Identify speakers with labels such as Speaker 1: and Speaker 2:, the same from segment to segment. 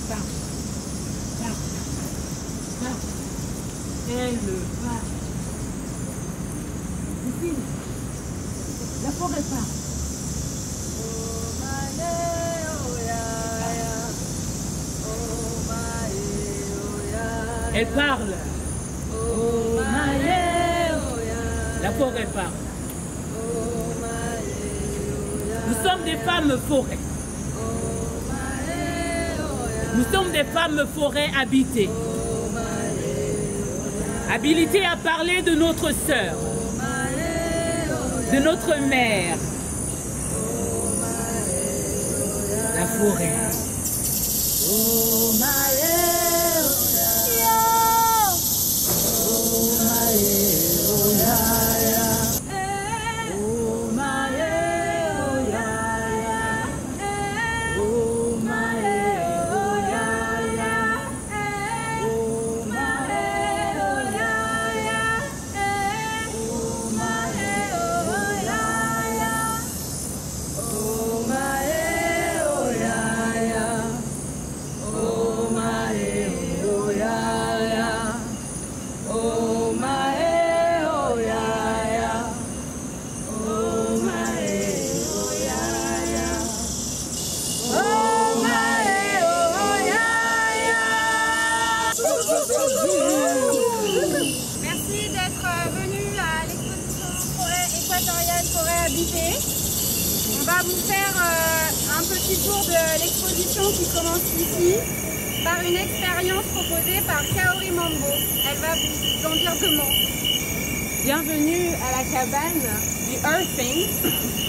Speaker 1: part. Elle part. Ici, la forêt part. Elle parle. La forêt parle. Nous sommes des femmes forêts. Nous sommes des femmes forêts habitées. Habilitées à parler de notre sœur, de notre mère. La forêt.
Speaker 2: Merci d'être venu à l'exposition Forêt équatoriale, forêt habitée. On va vous faire un petit tour de l'exposition qui commence ici par une expérience proposée par Kaori Mambo. Elle va vous en dire 2 mots. Bienvenue à la cabane du Earthing.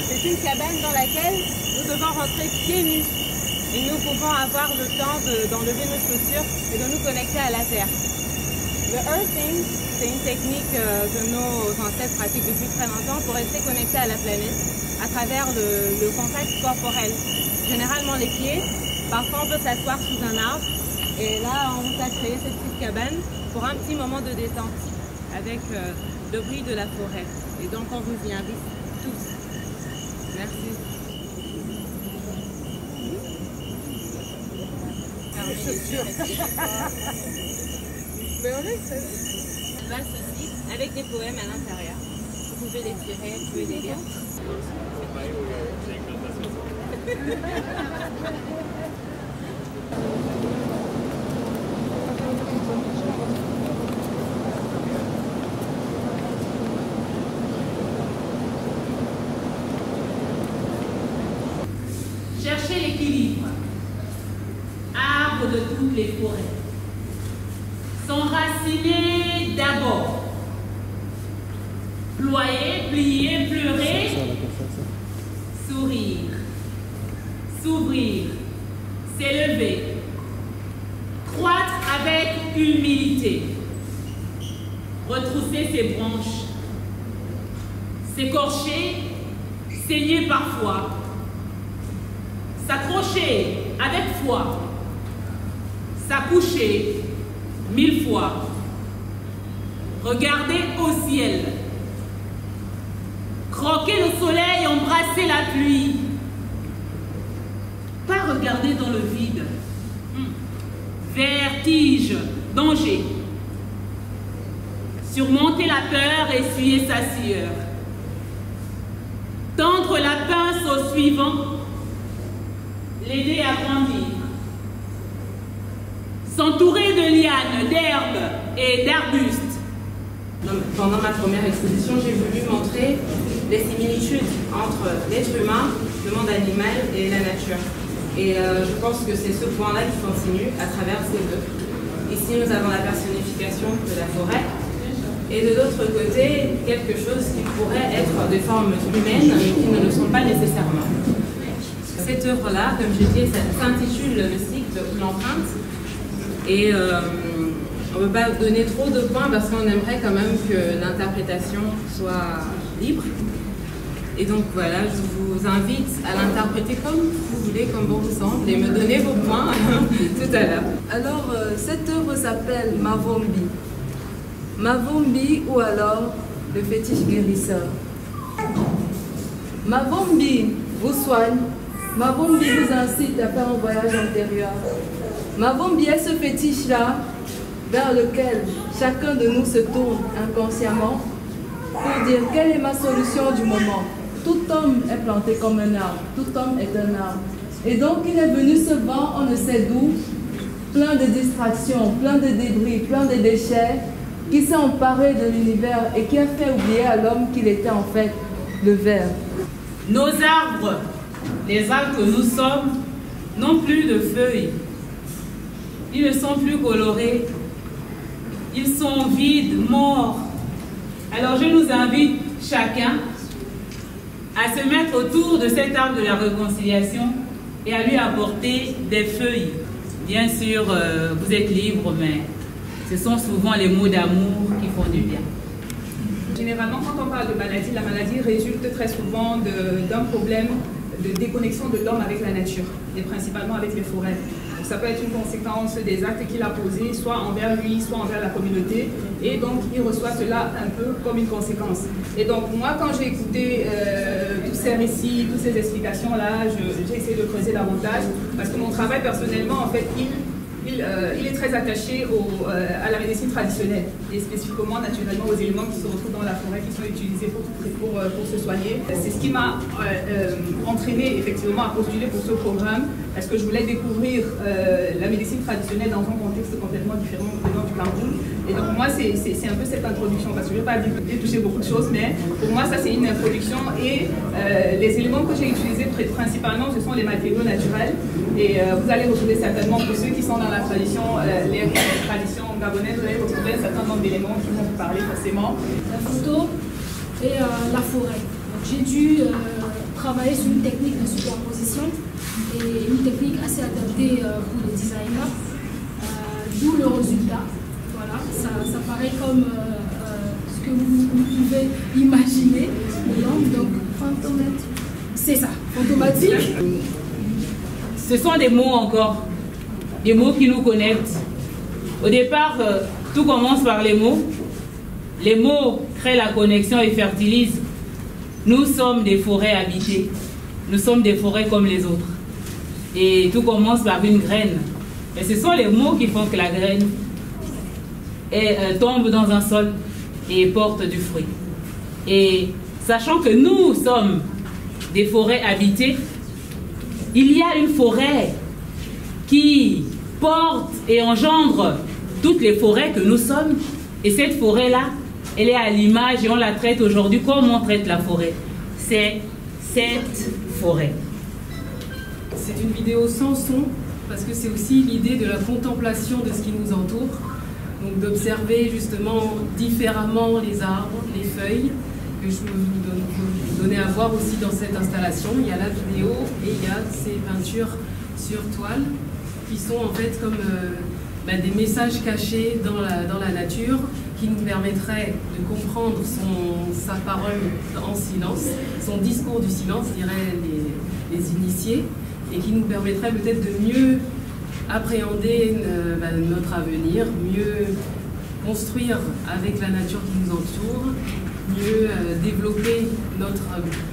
Speaker 2: C'est une cabane dans laquelle nous devons rentrer pieds nus. Et nous pouvons avoir le temps d'enlever nos chaussures et de nous connecter à la terre. Le Earthing, c'est une technique que nos ancêtres pratiquent depuis très longtemps pour rester connectés à la planète à travers le contact corporel. Généralement les pieds, parfois on peut s'asseoir sous un arbre et là on a créé cette petite cabane pour un petit moment de détente avec le bruit de la forêt. Et donc on vous y invite tous. Merci.
Speaker 1: Mais on est ça.
Speaker 2: Valse aussi, avec des poèmes à l'intérieur. Vous pouvez les tirer, vous pouvez les lire.
Speaker 3: Cherchez l'équilibre. Arbre de toutes les forêts. S'enraciner d'abord. Ployer, plier, pleurer. Sourire. S'ouvrir. S'élever. Croître avec humilité. Retrousser ses branches. S'écorcher, saigner parfois. S'accrocher avec foi. S'accoucher 1000 fois. Regarder au ciel. Croquer le soleil, embrasser la pluie. Pas regarder dans le vide. Vertige, danger. Surmonter la peur, essuyer sa sueur. Tendre la pince au suivant. L'aider à grandir. S'entourer de lianes, d'herbes et d'arbustes.
Speaker 2: Pendant ma première exposition, j'ai voulu montrer les similitudes entre l'être humain, le monde animal et la nature. Et je pense que c'est ce point-là qui continue à travers ces deux. Ici, nous avons la personnification de la forêt. Et de l'autre côté, quelque chose qui pourrait être des formes humaines, mais qui ne le sont pas nécessairement. Cette œuvre-là, comme je dis, s'intitule le cycle ou l'empreinte. Et on ne veut pas donner trop de points parce qu'on aimerait quand même que l'interprétation soit libre. Et donc voilà, je vous invite à l'interpréter comme vous voulez, comme bon vous semble, et me donner vos points tout à l'heure.
Speaker 4: Alors, cette œuvre s'appelle Mavombi. Mavombi ou alors le fétiche guérisseur. Mavombi vous soigne. Mavombi vous incite à faire un voyage antérieur. Mavombi est ce fétiche-là vers lequel chacun de nous se tourne inconsciemment pour dire quelle est ma solution du moment. Tout homme est planté comme un arbre, tout homme est un arbre. Et donc il est venu ce vent, on ne sait d'où, plein de distractions, plein de débris, plein de déchets, qui s'est emparé de l'univers et qui a fait oublier à l'homme qu'il était en fait le ver.
Speaker 3: Nos arbres, les arbres que nous sommes, n'ont plus de feuilles. Ils ne sont plus colorés. Ils sont vides, morts. Alors je nous invite chacun à se mettre autour de cet arbre de la réconciliation et à lui apporter des feuilles. Bien sûr, vous êtes libre, mais ce sont souvent les mots d'amour qui font du bien.
Speaker 5: Généralement, quand on parle de maladie, la maladie résulte très souvent d'un problème de déconnexion de l'homme avec la nature, et principalement avec les forêts. Donc, ça peut être une conséquence des actes qu'il a posés, soit envers lui, soit envers la communauté, et donc il reçoit cela un peu comme une conséquence. Et donc moi, quand j'ai écouté tous ces récits, toutes ces explications-là, j'ai essayé de creuser davantage, parce que mon travail personnellement, en fait, il est très attaché à la médecine traditionnelle et spécifiquement naturellement aux éléments qui se retrouvent dans la forêt qui sont utilisés pour se soigner. C'est ce qui m'a entraîné effectivement à postuler pour ce programme parce que je voulais découvrir la médecine traditionnelle dans un contexte complètement différent venant du Cameroun. Et donc moi c'est un peu cette introduction parce que je ne vais pas toucher beaucoup de choses, mais pour moi ça c'est une introduction et les éléments que j'ai utilisés principalement ce sont les matériaux naturels et vous allez retrouver certainement pour ceux qui sont dans la tradition, les traditions gabonaises, vous allez retrouver un certain nombre d'éléments qui vont vous parler forcément.
Speaker 6: La photo et la forêt. J'ai dû travailler sur une technique de superposition et une technique assez adaptée pour les designers, d'où le résultat. Voilà, ça paraît comme ce que vous pouvez imaginer. Donc, fantomatique. C'est ça, fantomatique.
Speaker 3: Ce sont des mots encore, des mots qui nous connectent. Au départ, tout commence par les mots. Les mots créent la connexion et fertilisent. Nous sommes des forêts habitées. Nous sommes des forêts comme les autres. Et tout commence par une graine. Et ce sont les mots qui font que la graine tombe dans un sol et porte du fruit. Et sachant que nous sommes des forêts habitées, il y a une forêt qui porte et engendre toutes les forêts que nous sommes. Et cette forêt-là, elle est à l'image et on la traite aujourd'hui comme on traite la forêt. C'est cette forêt.
Speaker 7: C'est une vidéo sans son parce que c'est aussi l'idée de la contemplation de ce qui nous entoure. Donc d'observer justement différemment les arbres, les feuilles, que je peux vous donner à voir aussi dans cette installation. Il y a la vidéo et il y a ces peintures sur toile qui sont en fait comme des messages cachés dans la nature qui nous permettraient de comprendre sa parole en silence, son discours du silence, diraient les initiés, et qui nous permettrait peut-être de mieux appréhender notre avenir, mieux construire avec la nature qui nous entoure, mieux développer notre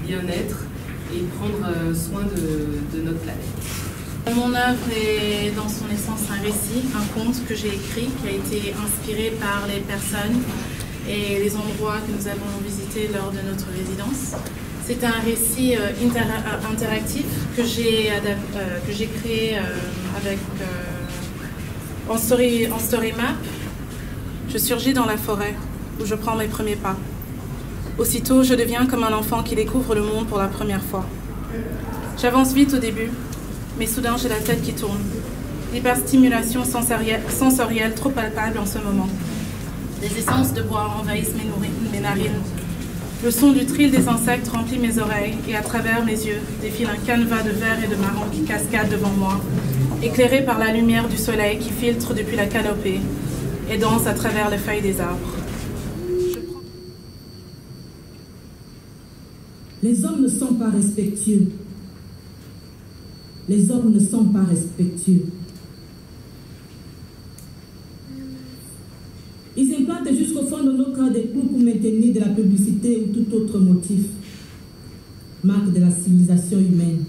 Speaker 7: bien-être et prendre soin de notre planète.
Speaker 8: Mon œuvre est dans son essence un récit, un conte que j'ai écrit, qui a été inspiré par les personnes et les endroits que nous avons visités lors de notre résidence. C'est un récit interactif que j'ai créé en story map. Je surgis dans la forêt où je prends mes premiers pas. Aussitôt, je deviens comme un enfant qui découvre le monde pour la première fois. J'avance vite au début, mais soudain j'ai la tête qui tourne. L'hyperstimulation sensorielle trop palpable en ce moment. Les essences de bois envahissent mes narines. Le son du tril des insectes remplit mes oreilles et à travers mes yeux défile un canevas de verre et de marron qui cascade devant moi, éclairé par la lumière du soleil qui filtre depuis la canopée et danse à travers les feuilles des arbres.
Speaker 9: Les hommes ne sont pas respectueux. Les hommes ne sont pas respectueux. Ils implantent jusqu'au fond de nos cœurs des clous pour maintenir de la publicité ou tout autre motif. Marque de la civilisation humaine.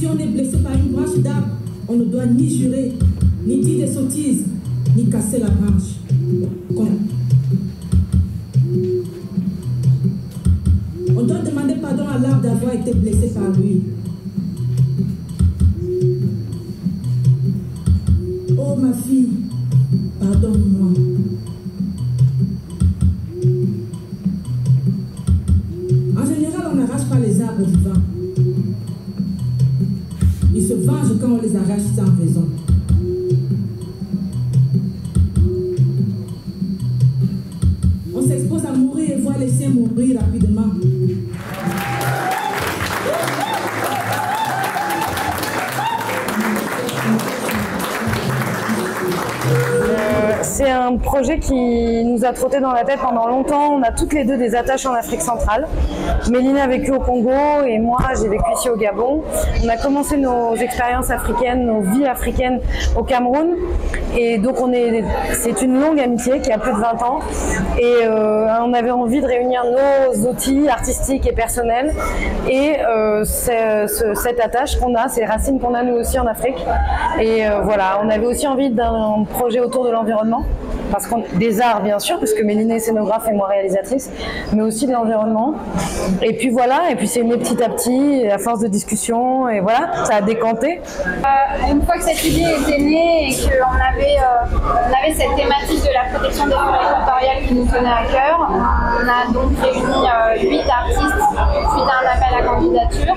Speaker 9: Si on est blessé par une branche d'arbre, on ne doit ni jurer, ni dire des sottises, ni casser la branche. On doit demander pardon à l'arbre d'avoir été blessé par lui. Oh ma fille, pardonne-moi. En général, on n'arrache pas les arbres vivants. Ils se vengent quand on les arrache sans raison. On s'expose à mourir et voit les siens mourir rapidement.
Speaker 10: C'est un projet qui nous a trotté dans la tête pendant longtemps. On a toutes les deux des attaches en Afrique centrale. Méline a vécu au Congo et moi j'ai vécu ici au Gabon. On a commencé nos expériences africaines, nos vies africaines au Cameroun. Et donc c'est une longue amitié qui a plus de 20 ans. Et on avait envie de réunir nos outils artistiques et personnels. Et cette attache qu'on a, ces racines qu'on a nous aussi en Afrique. Et voilà, on avait aussi envie d'un projet autour de l'environnement. Parce qu'on des arts bien sûr, parce que Méline est scénographe et moi réalisatrice, mais aussi de l'environnement. Et puis voilà, et puis c'est né petit à petit, à force de discussion, et voilà, ça a décanté.
Speaker 2: Une fois que cette idée était née et qu'on avait cette thématique de la protection des forêts équatoriales qui nous tenait à cœur, on a donc réuni 8 artistes suite à un appel à candidature.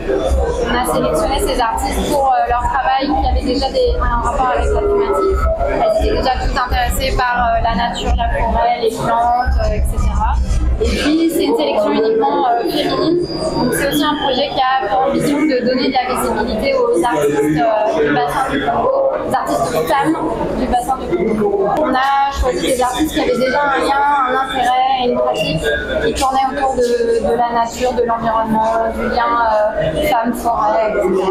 Speaker 2: On a sélectionné ces artistes pour leur travail qui avait déjà un rapport avec la thématique. Elles étaient déjà toutes intéressées par la nature, la forêt, les plantes, etc. Et puis c'est une sélection uniquement féminine. Donc c'est aussi un projet qui a pour ambition de donner de la visibilité aux artistes du bassin du Congo, aux artistes femmes du bassin du Congo. On a choisi des artistes qui avaient déjà un lien, un intérêt et une pratique qui tournait autour de la nature, de l'environnement, du lien femme-forêt, etc.